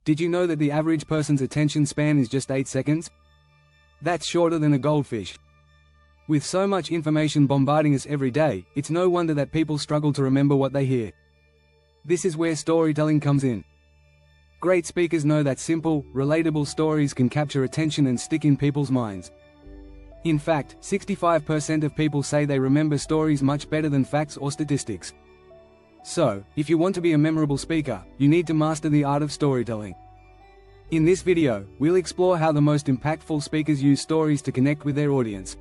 Did you know that the average person's attention span is just 8 seconds? That's shorter than a goldfish. With so much information bombarding us every day, it's no wonder that people struggle to remember what they hear. This is where storytelling comes in. Great speakers know that simple, relatable stories can capture attention and stick in people's minds. In fact, 65% of people say they remember stories much better than facts or statistics. So, if you want to be a memorable speaker, you need to master the art of storytelling. In this video, we'll explore how the most impactful speakers use stories to connect with their audience.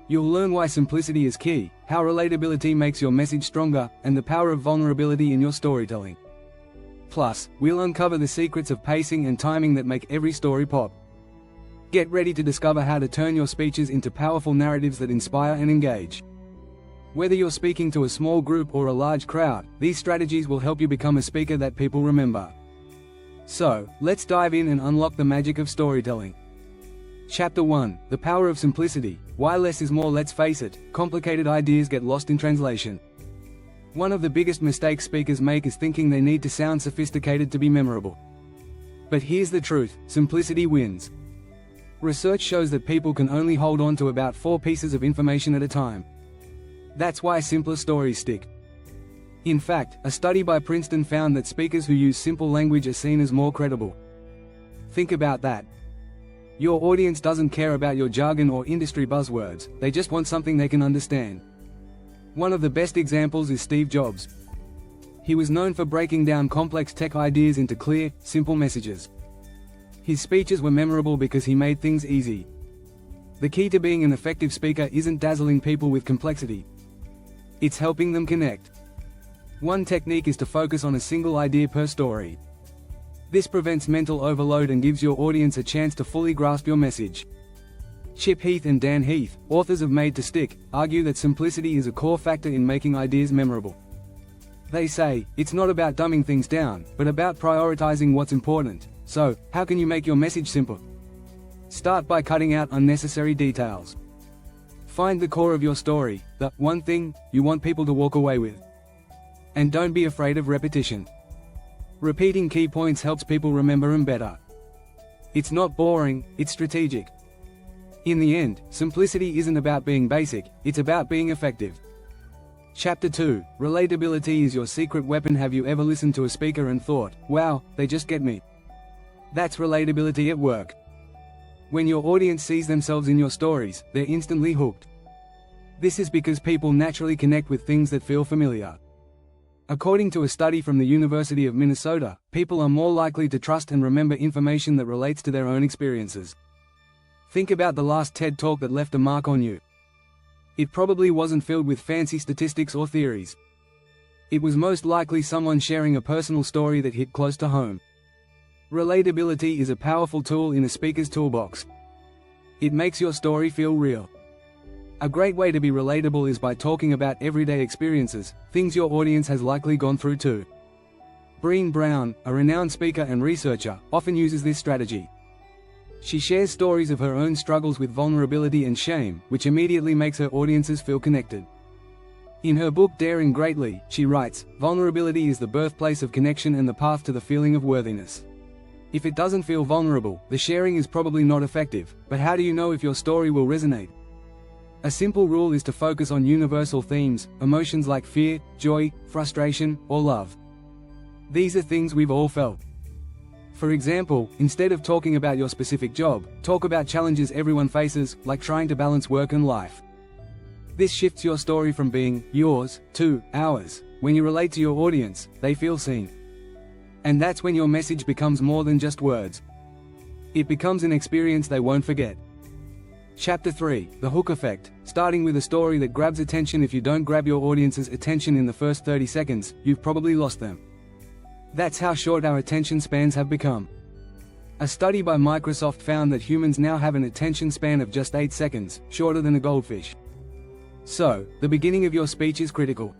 You'll learn why simplicity is key, how relatability makes your message stronger, and the power of vulnerability in your storytelling. Plus, we'll uncover the secrets of pacing and timing that make every story pop. Get ready to discover how to turn your speeches into powerful narratives that inspire and engage. Whether you're speaking to a small group or a large crowd, these strategies will help you become a speaker that people remember. So, let's dive in and unlock the magic of storytelling. Chapter 1: The Power of Simplicity. Why less is more. Let's face it, complicated ideas get lost in translation. One of the biggest mistakes speakers make is thinking they need to sound sophisticated to be memorable. But here's the truth: simplicity wins. Research shows that people can only hold on to about 4 pieces of information at a time. That's why simpler stories stick. In fact, a study by Princeton found that speakers who use simple language are seen as more credible. Think about that. Your audience doesn't care about your jargon or industry buzzwords, they just want something they can understand. One of the best examples is Steve Jobs. He was known for breaking down complex tech ideas into clear, simple messages. His speeches were memorable because he made things easy. The key to being an effective speaker isn't dazzling people with complexity. It's helping them connect. One technique is to focus on a single idea per story. This prevents mental overload and gives your audience a chance to fully grasp your message. Chip Heath and Dan Heath, authors of Made to Stick, argue that simplicity is a core factor in making ideas memorable. They say, it's not about dumbing things down, but about prioritizing what's important. So, how can you make your message simple? Start by cutting out unnecessary details. Find the core of your story, the one thing you want people to walk away with. And don't be afraid of repetition. Repeating key points helps people remember them better. It's not boring, it's strategic. In the end, simplicity isn't about being basic, it's about being effective. Chapter 2: Relatability is your secret weapon. Have you ever listened to a speaker and thought, wow, they just get me? That's relatability at work. When your audience sees themselves in your stories, they're instantly hooked. This is because people naturally connect with things that feel familiar. According to a study from the University of Minnesota, people are more likely to trust and remember information that relates to their own experiences. Think about the last TED Talk that left a mark on you. It probably wasn't filled with fancy statistics or theories. It was most likely someone sharing a personal story that hit close to home. Relatability is a powerful tool in a speaker's toolbox. It makes your story feel real. A great way to be relatable is by talking about everyday experiences, things your audience has likely gone through too. Brené Brown, a renowned speaker and researcher, often uses this strategy. She shares stories of her own struggles with vulnerability and shame, which immediately makes her audiences feel connected. In her book Daring Greatly, she writes, "Vulnerability is the birthplace of connection and the path to the feeling of worthiness." If it doesn't feel vulnerable, the sharing is probably not effective. But how do you know if your story will resonate? A simple rule is to focus on universal themes, emotions like fear, joy, frustration, or love. These are things we've all felt. For example, instead of talking about your specific job, talk about challenges everyone faces, like trying to balance work and life. This shifts your story from being yours to ours. When you relate to your audience, they feel seen. And that's when your message becomes more than just words. It becomes an experience they won't forget. Chapter 3: The Hook Effect. Starting with a story that grabs attention. If you don't grab your audience's attention in the first 30 seconds, you've probably lost them. That's how short our attention spans have become. A study by Microsoft found that humans now have an attention span of just 8 seconds, shorter than a goldfish. So, the beginning of your speech is critical.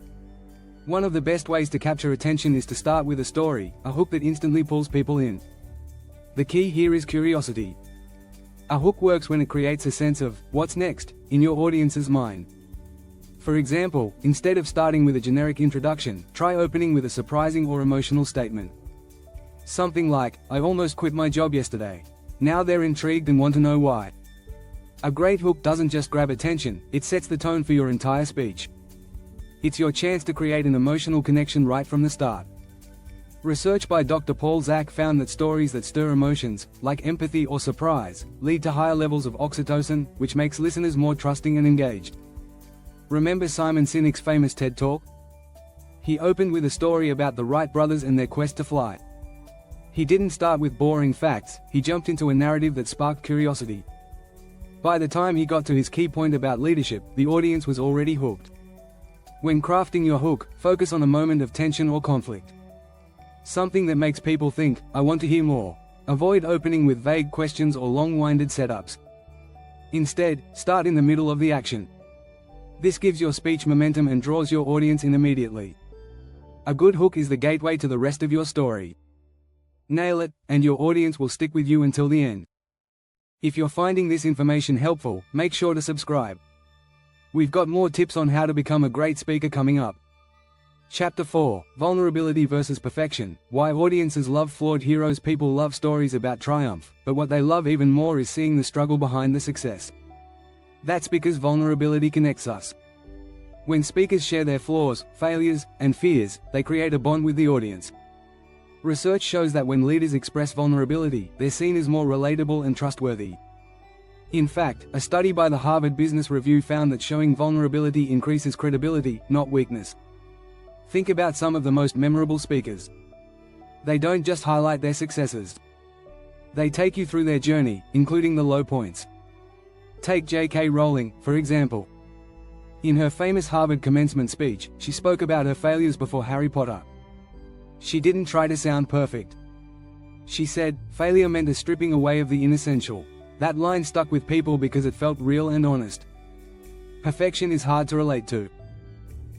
One of the best ways to capture attention is to start with a story, a hook that instantly pulls people in. The key here is curiosity. A hook works when it creates a sense of, what's next, in your audience's mind. For example, instead of starting with a generic introduction, try opening with a surprising or emotional statement. Something like, "I almost quit my job yesterday. Now they're intrigued and want to know why." A great hook doesn't just grab attention, it sets the tone for your entire speech. It's your chance to create an emotional connection right from the start. Research by Dr. Paul Zak found that stories that stir emotions, like empathy or surprise, lead to higher levels of oxytocin, which makes listeners more trusting and engaged. Remember Simon Sinek's famous TED Talk? He opened with a story about the Wright brothers and their quest to fly. He didn't start with boring facts, he jumped into a narrative that sparked curiosity. By the time he got to his key point about leadership, the audience was already hooked. When crafting your hook, focus on a moment of tension or conflict. Something that makes people think, "I want to hear more." Avoid opening with vague questions or long-winded setups. Instead, start in the middle of the action. This gives your speech momentum and draws your audience in immediately. A good hook is the gateway to the rest of your story. Nail it, and your audience will stick with you until the end. If you're finding this information helpful, make sure to subscribe. We've got more tips on how to become a great speaker coming up. Chapter 4: Vulnerability versus Perfection. Why audiences love flawed heroes. People love stories about triumph, but what they love even more is seeing the struggle behind the success. That's because vulnerability connects us. When speakers share their flaws, failures, and fears, they create a bond with the audience. Research shows that when leaders express vulnerability, they're seen as more relatable and trustworthy. In fact, a study by the Harvard Business Review found that showing vulnerability increases credibility, not weakness. Think about some of the most memorable speakers. They don't just highlight their successes. They take you through their journey, including the low points. Take J.K. Rowling, for example. In her famous Harvard commencement speech, she spoke about her failures before Harry Potter. She didn't try to sound perfect. She said, "Failure meant a stripping away of the inessential." That line stuck with people because it felt real and honest. Perfection is hard to relate to.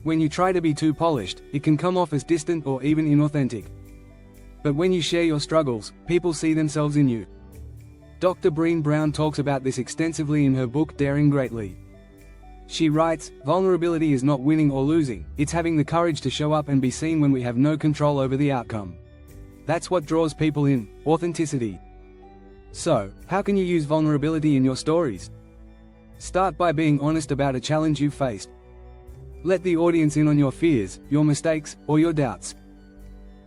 When you try to be too polished, it can come off as distant or even inauthentic. But when you share your struggles, people see themselves in you. Dr. Brené Brown talks about this extensively in her book Daring Greatly. She writes, "Vulnerability is not winning or losing, it's having the courage to show up and be seen when we have no control over the outcome. That's what draws people in, authenticity." So, how can you use vulnerability in your stories? Start by being honest about a challenge you've faced. Let the audience in on your fears, your mistakes, or your doubts.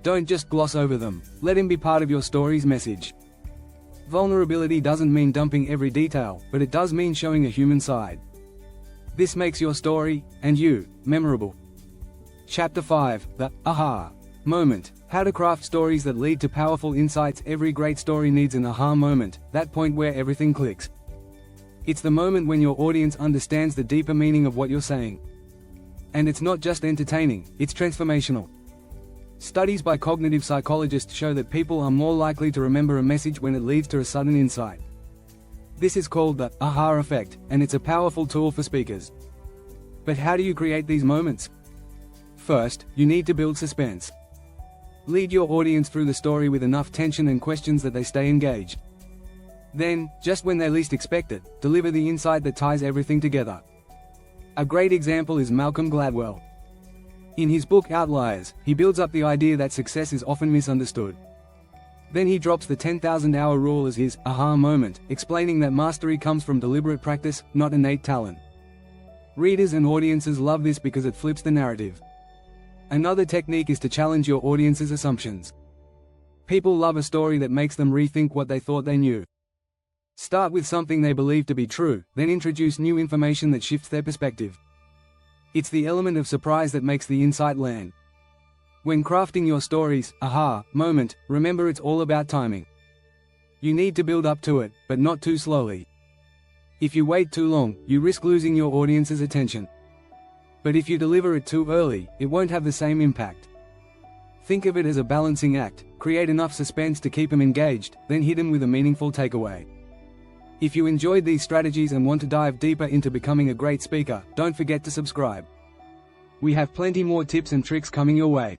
Don't just gloss over them, let them be part of your story's message. Vulnerability doesn't mean dumping every detail, but it does mean showing a human side. This makes your story, and you, memorable. Chapter 5: The aha moment. How to craft stories that lead to powerful insights. Every great story needs an aha moment, that point where everything clicks. It's the moment when your audience understands the deeper meaning of what you're saying. And it's not just entertaining, it's transformational. Studies by cognitive psychologists show that people are more likely to remember a message when it leads to a sudden insight. This is called the aha effect, and it's a powerful tool for speakers. But how do you create these moments? First, you need to build suspense. Lead your audience through the story with enough tension and questions that they stay engaged. Then, just when they least expect it, deliver the insight that ties everything together. A great example is Malcolm Gladwell. In his book Outliers, he builds up the idea that success is often misunderstood. Then he drops the 10,000-hour rule as his aha moment, explaining that mastery comes from deliberate practice, not innate talent. Readers and audiences love this because it flips the narrative. Another technique is to challenge your audience's assumptions. People love a story that makes them rethink what they thought they knew. Start with something they believe to be true, then introduce new information that shifts their perspective. It's the element of surprise that makes the insight land. When crafting your story's aha moment, remember it's all about timing. You need to build up to it, but not too slowly. If you wait too long, you risk losing your audience's attention. But if you deliver it too early, it won't have the same impact. Think of it as a balancing act. Create enough suspense to keep them engaged, then hit them with a meaningful takeaway. If you enjoyed these strategies and want to dive deeper into becoming a great speaker, don't forget to subscribe. We have plenty more tips and tricks coming your way.